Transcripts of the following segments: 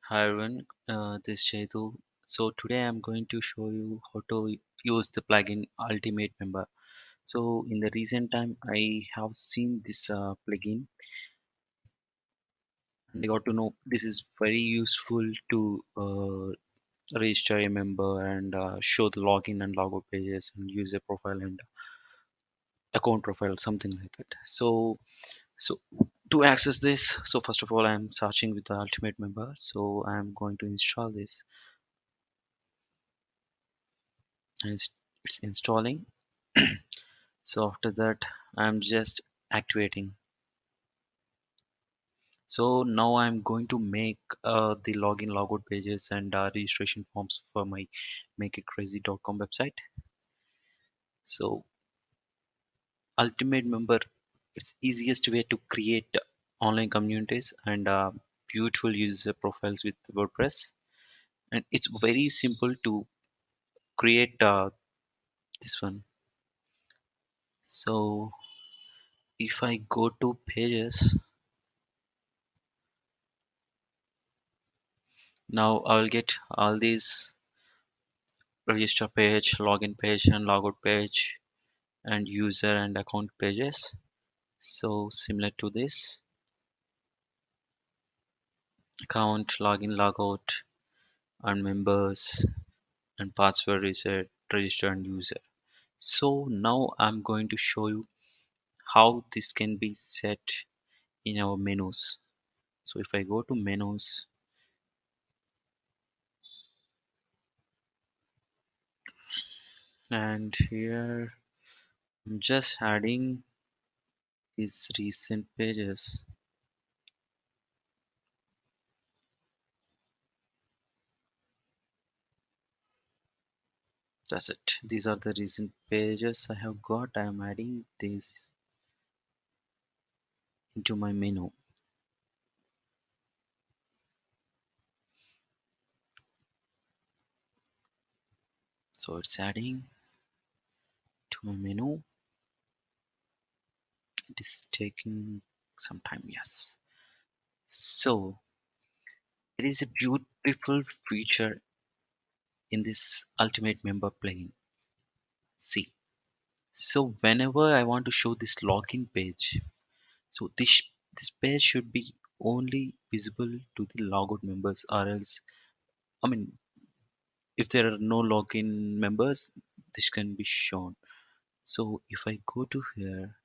Hi everyone, this is Chetu. So today I'm going to show you how to use the plugin Ultimate Member. So in the recent time, I have seen this plugin and I got to know this is very useful to register a member and show the login and logout pages and user profile and account profile, something like that. So to access this, so first of all, I'm searching with the Ultimate Member. So I'm going to install this and it's installing. So after that, I'm just activating. So now I'm going to make the login logout pages and registration forms for my makeitcrazy.com website. So Ultimate Member, it's easiest way to create online communities and beautiful user profiles with WordPress. And it's very simple to create this one. So if I go to pages, now I'll get all these register page, login page, and logout page, and user and account pages. So similar to this, account, login, logout, and members, and password reset, register, and user. So now I'm going to show you how this can be set in our menus. So if I go to menus, and here I'm just adding these recent pages. That's it. These are the recent pages I have got. I am adding these into my menu. So it's adding to my menu. It is taking some time, yes. So there is a beautiful feature in this Ultimate Member plugin. See, so whenever I want to show this login page, so this page should be only visible to the logout members, or else, I mean, if there are no login members, this can be shown. So if I go to here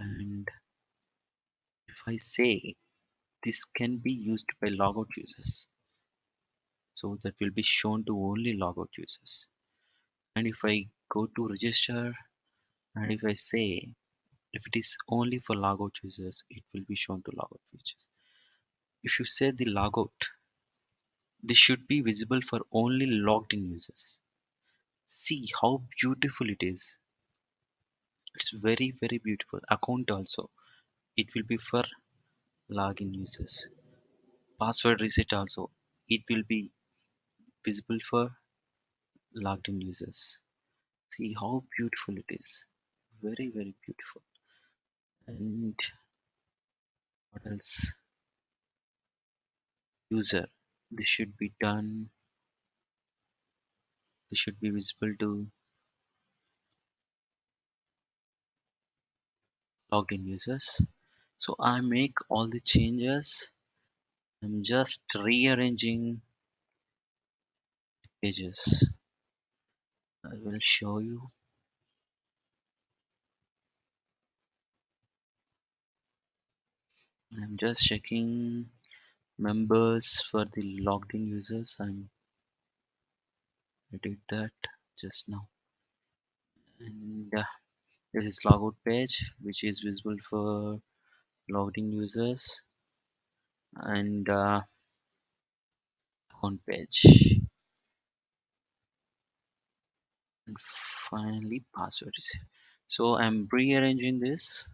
and if I say this can be used by logout users, so that will be shown to only logout users. And if I go to register and if I say if it is only for logout users, it will be shown to logout users. If you say the logout, this should be visible for only logged in users. See how beautiful it is. It's very, very beautiful. Account also, it will be for login users. Password reset also, it will be visible for logged in users. See how beautiful it is. Very, very beautiful. And what else? User. This should be done. This should be visible to logged in users. So I make all the changes. I'm just rearranging pages. I will show you. I'm just checking members for the logged in users. I did that just now. And this is logout page, which is visible for logged in users, and account page, and finally password is. So I'm rearranging this.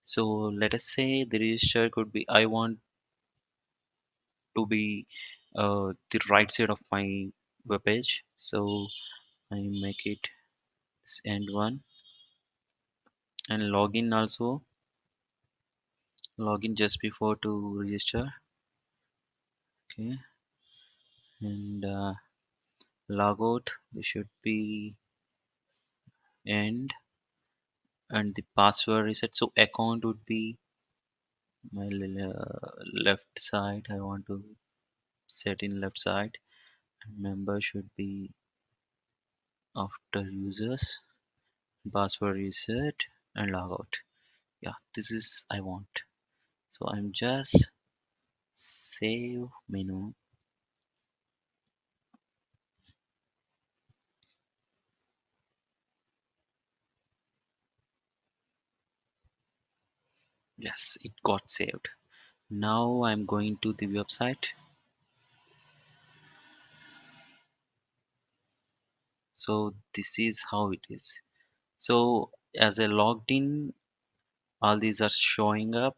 So let us say the register could be I want to be the right side of my web page. So I make it this end one, and login also, login just before to register. Okay, and logout, this should be end, and the password reset. So account would be my left side. I want to set in left side, and member should be after users. Password reset and logout. Yeah, this is I want. So I'm just save menu. Yes, it got saved. Now I'm going to the website. So this is how it is. So as I logged in, all these are showing up.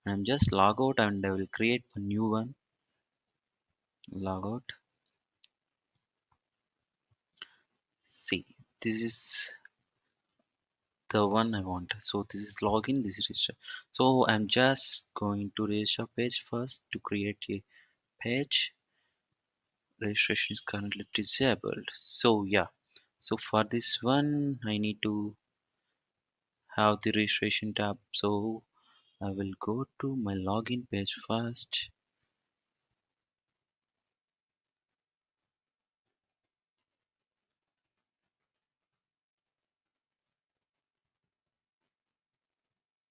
I'm just log out and I will create a new one. Log out. See, this is the one I want. So this is login, this is register. So I'm just going to register page first to create a page. Registration is currently disabled. So yeah. So for this one, I need to have the registration tab. So I will go to my login page first.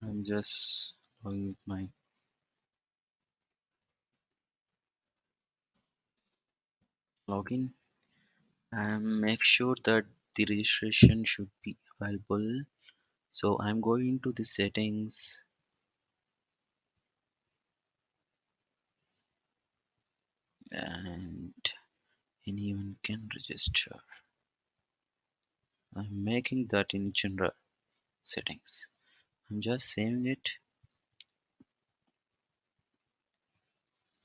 I'm just going with my login and make sure that the registration should be available. So I'm going to the settings and anyone can register. I'm making that in general settings. I'm just saving it.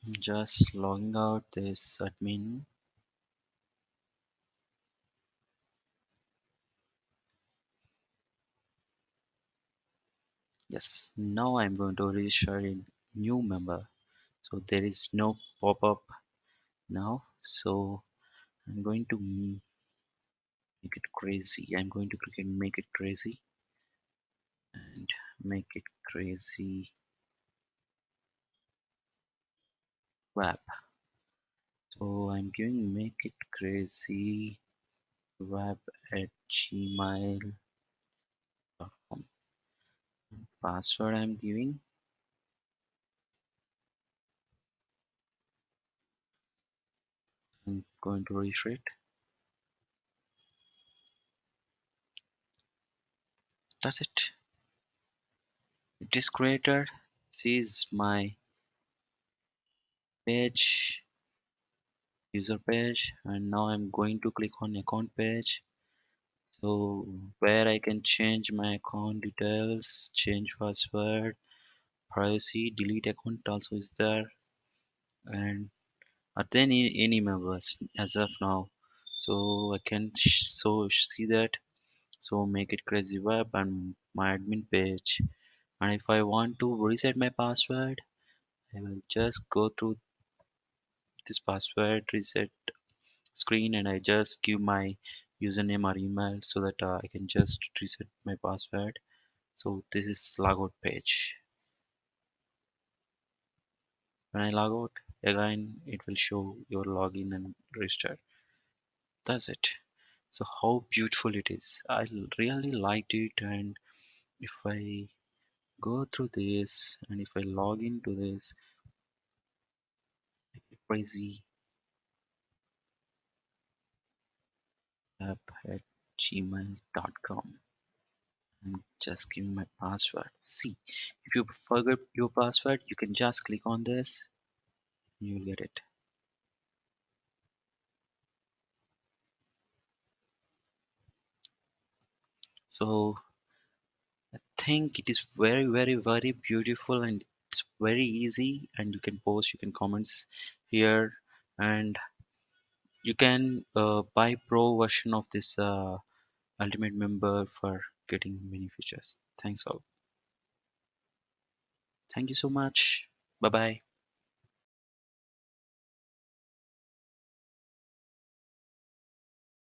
I'm just logging out this admin. Yes, now I'm going to register a new member. So there is no pop-up now. So I'm going to make it crazy. I'm going to click and make it crazy and make it crazy web. So I'm giving make it crazy web at gmail.com. Password I'm giving. I'm going to reset. That's it. It is created. This is my page, user page, and now I'm going to click on account page. So where I can change my account details, change password, privacy, delete account also is there, and are there any members as of now? So I can see that. So make it crazy web and my admin page. And if I want to reset my password, I will just go to this password reset screen and I just give my username or email so that I can just reset my password. So this is logout page. When I log out again, it will show your login and register. That's it. So how beautiful it is. I really liked it, and if I go through this and if I log into this crazy app at gmail.com, I'm just giving my password. See, if you forget your password, you can just click on this, you will get it. So I think it is very, very, very beautiful and it's very easy. And you can post, you can comments here, and you can buy pro version of this Ultimate Member for getting many features. Thanks all. Thank you so much. Bye bye.